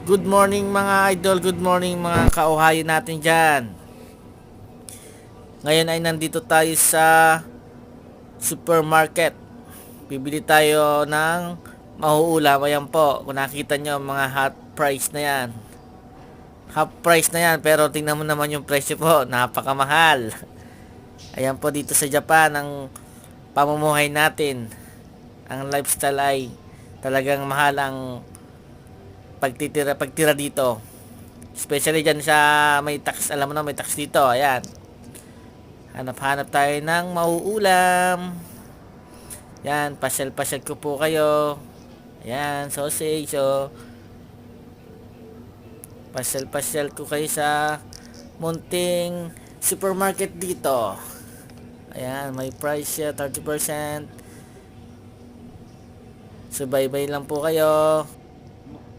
Good morning mga idol, good morning mga kauhayo natin dyan. Ngayon ay nandito tayo sa supermarket. Bibili tayo ng mauulam. Ayan po, kung nakita nyo mga hot price na yan. Half price na yan, pero tingnan mo naman yung presyo po, napakamahal. Ayan po dito sa Japan, ang pamumuhay natin. Ang lifestyle ay talagang mahal ang pagtira dito. Especially dyan sa may tax, alam mo na may tax dito. Ayan. Hanap-hanap tayo ng mauulam. Yan, pasyal-pasyal ko po kayo. Ayan, sausage. So, pasyal-pasyal ko kayo sa munting supermarket dito. Ayan, may price siya, 30%. Subaybay lang po kayo.